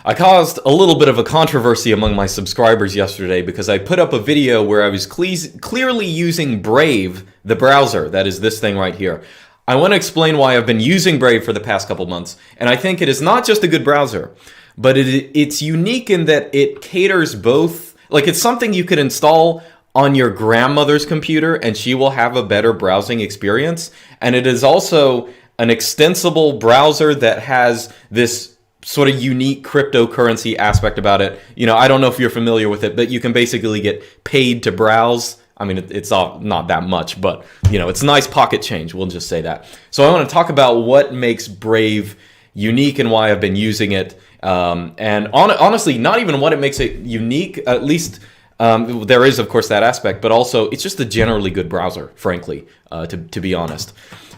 I caused a little bit of a controversy among my subscribers yesterday because I put up a video where I was clearly using Brave, the browser. That is this thing right here. I want to explain why I've been using Brave for the past couple months, and I think it is not just a good browser, but it's unique in that it caters both, like it's something you could install on your grandmother's computer and she will have a better browsing experience, and it is also an extensible browser that has this sort of unique cryptocurrency aspect about it. You know, I don't know if you're familiar with it, but you can basically get paid to browse. I mean, it's all not that much, but, you know, it's nice pocket change. We'll just say that. So I want to talk about what makes Brave unique and why I've been using it. Honestly, not even what it makes it unique, at least there is, of course, that aspect, but also it's just a generally good browser, frankly, to be honest.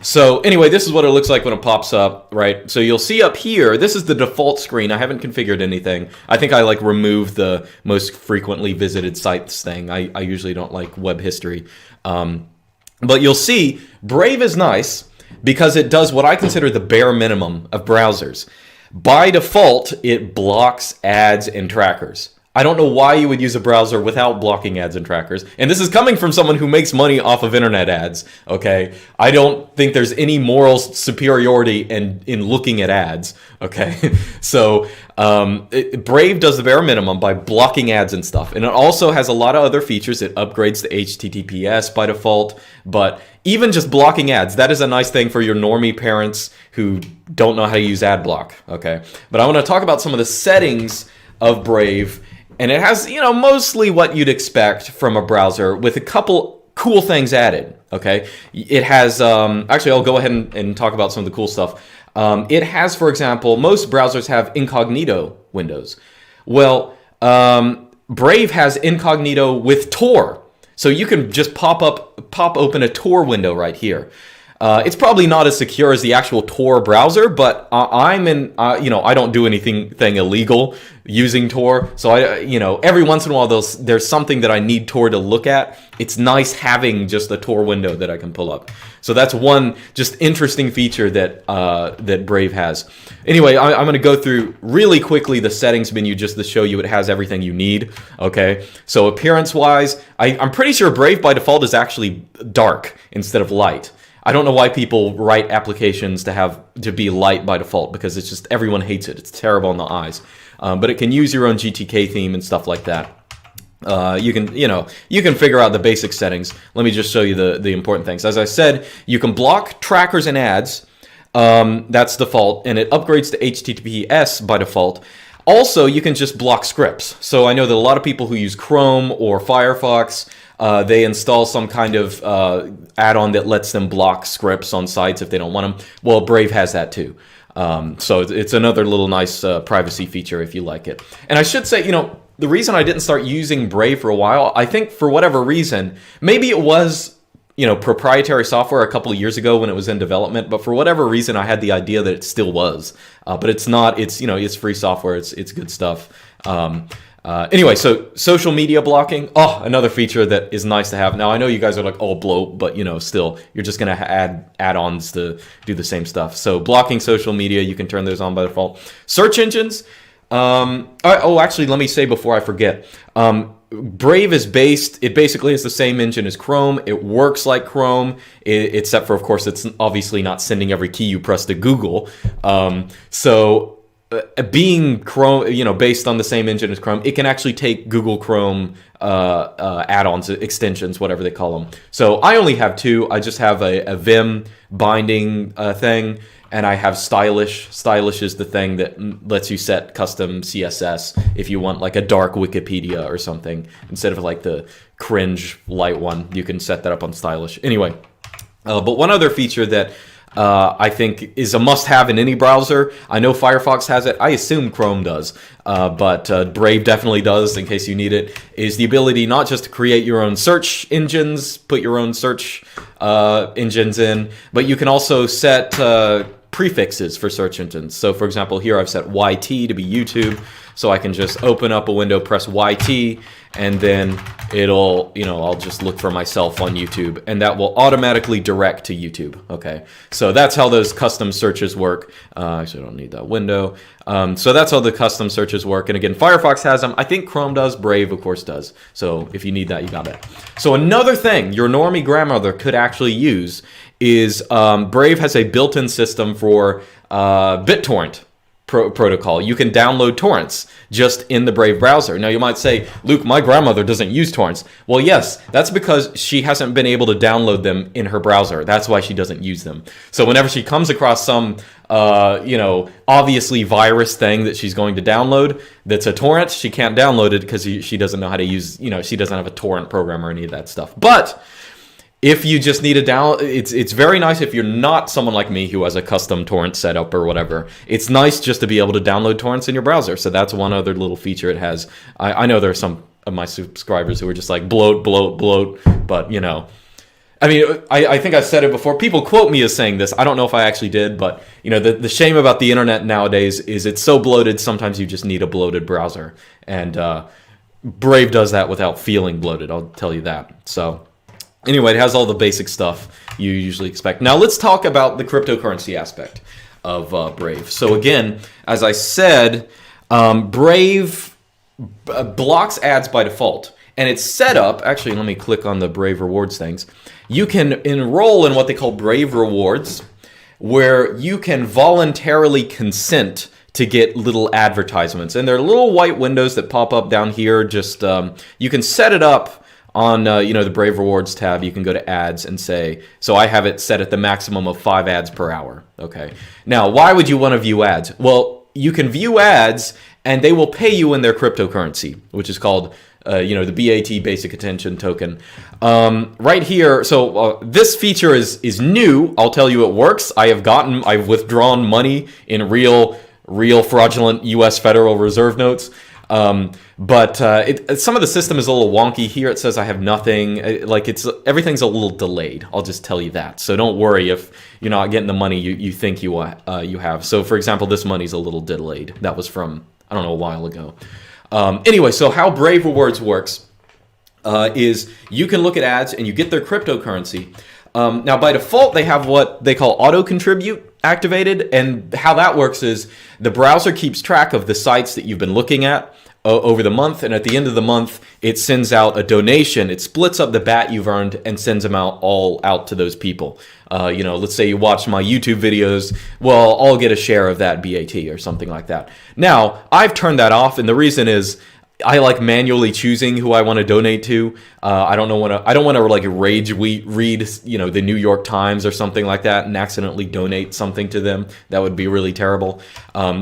So anyway, this is what it looks like when it pops up, right? So you'll see up here, this is the default screen. I haven't configured anything. I think I like removed the most frequently visited sites thing. I usually don't like web history. But you'll see Brave is nice because it does what I consider the bare minimum of browsers. By default, it blocks ads and trackers. I don't know why you would use a browser without blocking ads and trackers. And this is coming from someone who makes money off of internet ads, okay? I don't think there's any moral superiority in looking at ads, okay? So Brave does the bare minimum by blocking ads and stuff. And it also has a lot of other features. It upgrades to HTTPS by default. But even just blocking ads, that is a nice thing for your normie parents who don't know how to use ad block, okay? But I want to talk about some of the settings of Brave. And it has, you know, mostly what you'd expect from a browser with a couple cool things added, okay? It has, actually, I'll go ahead and talk about some of the cool stuff. It has, for example, most browsers have incognito windows. Well, Brave has incognito with Tor. So you can just pop open a Tor window right here. It's probably not as secure as the actual Tor browser, but I don't do anything illegal using Tor. So every once in a while there's something that I need Tor to look at. It's nice having just a Tor window that I can pull up. So that's one just interesting feature that Brave has. Anyway, I'm going to go through really quickly the settings menu just to show you it has everything you need. Okay, so appearance-wise, I'm pretty sure Brave by default is actually dark instead of light. I don't know why people write applications to be light by default, because it's just everyone hates it. It's terrible on the eyes. But it can use your own GTK theme and stuff like that. You can figure out the basic settings. Let me just show you the important things. As I said, you can block trackers and ads. That's default, and it upgrades to HTTPS by default. Also, you can just block scripts. So I know that a lot of people who use Chrome or Firefox, they install some kind of add-on that lets them block scripts on sites if they don't want them. Well, Brave has that too. So it's another little nice privacy feature if you like it. And I should say, the reason I didn't start using Brave for a while, I think for whatever reason, maybe it was proprietary software a couple of years ago when it was in development, but for whatever reason I had the idea that it still was. But it's not. It's free software. It's good stuff. Anyway, so social media blocking. Oh, another feature that is nice to have. Now, I know you guys are like, oh, bloat, but still, you're just going to add add-ons to do the same stuff. So blocking social media, you can turn those on by default. Search engines. Actually, let me say before I forget. Brave is basically is the same engine as Chrome. It works like Chrome, except for, of course, it's obviously not sending every key you press to Google. Being Chrome, based on the same engine as Chrome, it can actually take Google Chrome add-ons, extensions, whatever they call them. So I only have two. I just have a Vim binding thing, and I have Stylish. Stylish is the thing that lets you set custom CSS if you want like a dark Wikipedia or something. Instead of like the cringe light one, you can set that up on Stylish. Anyway, but one other feature that I think is a must-have in any browser. I know Firefox has it. I assume Chrome does, but Brave definitely does in case you need it, is the ability not just to create your own search engines, put your own search engines in, but you can also set prefixes for search engines. So for example, here I've set YT to be YouTube, so I can just open up a window, press YT, and then it'll, I'll just look for myself on YouTube, and that will automatically direct to YouTube. Okay, so that's how those custom searches work. Actually, I don't need that window. So that's how the custom searches work. And again, Firefox has them. I think Chrome does. Brave, of course, does. So if you need that, you got it. So another thing your normie grandmother could actually use is Brave has a built-in system for BitTorrent protocol. You can download torrents just in the Brave browser. Now you might say, Luke, my grandmother doesn't use torrents. Well, yes, that's because she hasn't been able to download them in her browser. That's why she doesn't use them. So whenever she comes across some, obviously virus thing that she's going to download that's a torrent, she can't download it because she doesn't know how to use, she doesn't have a torrent program or any of that stuff. But if you just need a it's very nice if you're not someone like me who has a custom torrent setup or whatever. It's nice just to be able to download torrents in your browser. So that's one other little feature it has. I know there are some of my subscribers who are just like bloat, but I mean, I think I said it before. People quote me as saying this. I don't know if I actually did, but the shame about the internet nowadays is it's so bloated. Sometimes you just need a bloated browser, and Brave does that without feeling bloated. I'll tell you that. So. Anyway, it has all the basic stuff you usually expect. Now let's talk about the cryptocurrency aspect of Brave. So again, as I said, Brave blocks ads by default. And it's set up, actually let me click on the Brave Rewards things. You can enroll in what they call Brave Rewards, where you can voluntarily consent to get little advertisements. And there are little white windows that pop up down here. Just you can set it up on the Brave Rewards tab. You can go to ads and say, so I have it set at the maximum of 5 ads per hour. Okay. Now, why would you want to view ads? Well, you can view ads and they will pay you in their cryptocurrency, which is called the BAT, Basic Attention Token. Right here, so this feature is new. I'll tell you it works. I've withdrawn money in real fraudulent U.S. Federal Reserve notes. But some of the system is a little wonky. Here it says I have nothing. Everything's a little delayed. I'll just tell you that. So don't worry if you're not getting the money you think you have. So for example, this money's a little delayed. That was from, I don't know, a while ago. Anyway, so how Brave Rewards works is you can look at ads and you get their cryptocurrency. Now by default, they have what they call auto contribute activated, and how that works is the browser keeps track of the sites that you've been looking at over the month, and at the end of the month it sends out a donation. It splits up the BAT you've earned and sends them all out to those people. Let's say you watch my YouTube videos, well, I'll get a share of that BAT or something like that. Now I've turned that off, and the reason is I like manually choosing who I want to donate to. I don't want to like read the New York Times or something like that and accidentally donate something to them. That would be really terrible.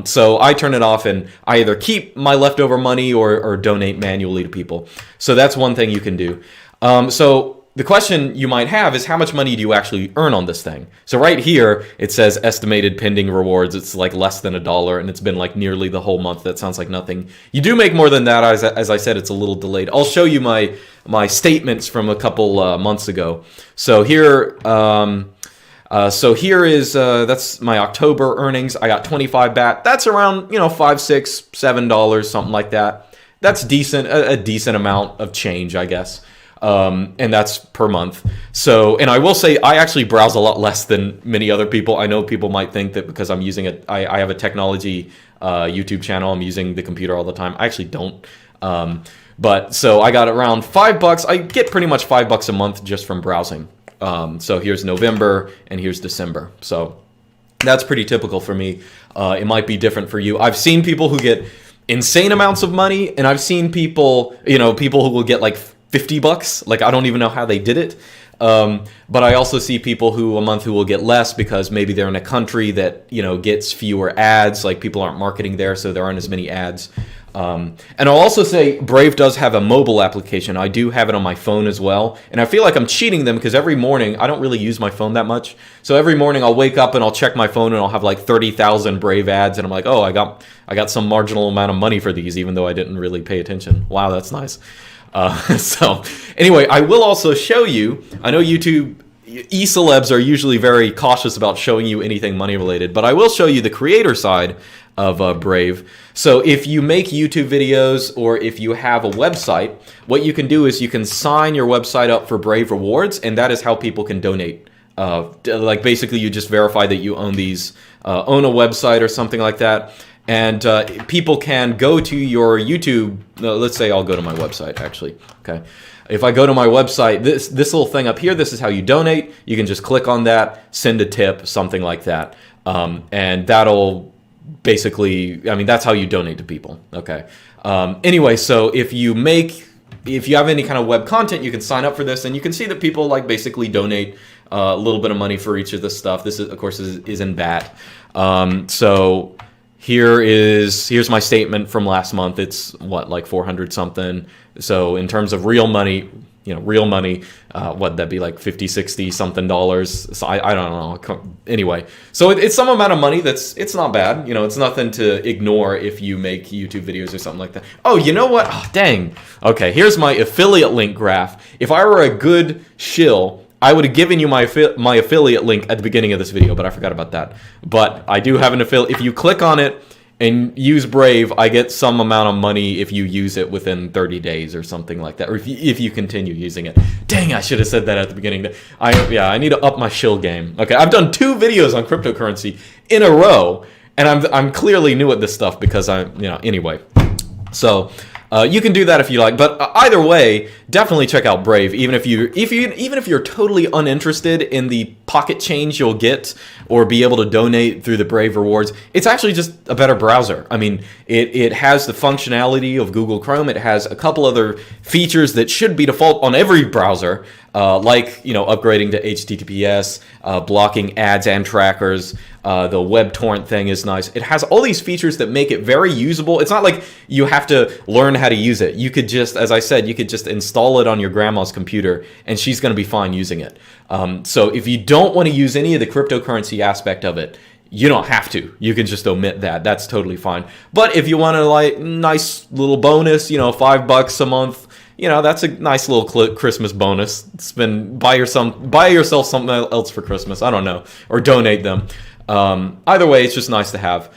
So I turn it off and I either keep my leftover money or donate manually to people. So that's one thing you can do. So the question you might have is, how much money do you actually earn on this thing? So right here, it says estimated pending rewards. It's like less than $1, and it's been like nearly the whole month. That sounds like nothing. You do make more than that. As I said, it's a little delayed. I'll show you my statements from a couple months ago. So here, that's my October earnings. I got 25 BAT. That's around, $5, $6, $7, something like that. That's decent, a decent amount of change, I guess. And that's per month. So, and I will say, I actually browse a lot less than many other people. I know people might think that because I'm using it, I have a technology YouTube channel, I'm using the computer all the time. I actually don't. But so I got around $5. I get pretty much $5 a month just from browsing. So here's November and here's December. So that's pretty typical for me. It might be different for you. I've seen people who get insane amounts of money, and I've seen people, people who will get like $50. Like, I don't even know how they did it. But I also see people who will get less because maybe they're in a country that, gets fewer ads. Like, people aren't marketing there, so there aren't as many ads. And I'll also say Brave does have a mobile application. I do have it on my phone as well. And I feel like I'm cheating them because every morning, I don't really use my phone that much. So every morning I'll wake up and I'll check my phone and I'll have like 30,000 Brave ads. And I'm like, oh, I got some marginal amount of money for these, even though I didn't really pay attention. Wow, that's nice. So anyway, I will also show you, I know YouTube, e-celebs are usually very cautious about showing you anything money related, but I will show you the creator side of Brave. So if you make YouTube videos or if you have a website, what you can do is you can sign your website up for Brave rewards, and that is how people can donate. Like basically you just verify that you own these, own a website or something like that. And people can go to your YouTube. Let's say I'll go to my website actually. Okay. If I go to my website, this little thing up here, this is how you donate. You can just click on that, send a tip, something like that. And that'll basically, I mean, that's how you donate to people. Okay. Anyway, so if you have any kind of web content, you can sign up for this, and you can see that people like basically donate a little bit of money for each of this stuff. This is, of course, is in BAT. So here's my statement from last month. It's what, like 400 something. So in terms of real money, real money, what that'd be like 50, 60 something dollars. So I don't know. Anyway, so it's some amount of money it's not bad. It's nothing to ignore if you make YouTube videos or something like that. Oh, you know what? Oh, dang. Okay, here's my affiliate link graph. If I were a good shill, I would have given you my affiliate link at the beginning of this video, but I forgot about that. But I do have an affiliate. If you click on it and use Brave, I get some amount of money if you use it within 30 days or something like that, or if you continue using it. Dang, I should have said that at the beginning. I need to up my shill game. Okay, I've done 2 videos on cryptocurrency in a row, and I'm clearly new at this stuff because anyway. So you can do that if you like, but either way, definitely check out Brave. Even if you're totally uninterested in the pocket change you'll get or be able to donate through the Brave rewards, it's actually just a better browser. I mean, it has the functionality of Google Chrome. It has a couple other features that should be default on every browser, like upgrading to HTTPS, blocking ads and trackers. The web torrent thing is nice. It has all these features that make it very usable. It's not like you have to learn how to use it. You could just, as I said, you could just install it on your grandma's computer and she's going to be fine using it. So if you don't want to use any of the cryptocurrency aspect of it, you don't have to. You can just omit that. That's totally fine. But if you want a nice little bonus, $5 a month, that's a nice little Christmas bonus. Buy yourself something else for Christmas. I don't know, or donate them. Either way, it's just nice to have.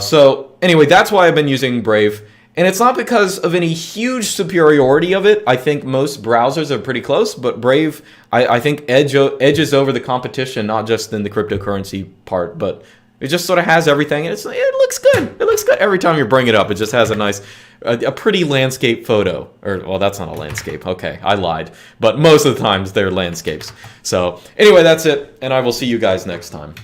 So anyway, that's why I've been using Brave. And it's not because of any huge superiority of it. I think most browsers are pretty close, but Brave, I think edges over the competition, not just in the cryptocurrency part, but it just sort of has everything. And it looks good. It looks good every time you bring it up. It just has a pretty landscape photo. Well, that's not a landscape. Okay, I lied. But most of the times they're landscapes. So anyway, that's it. And I will see you guys next time.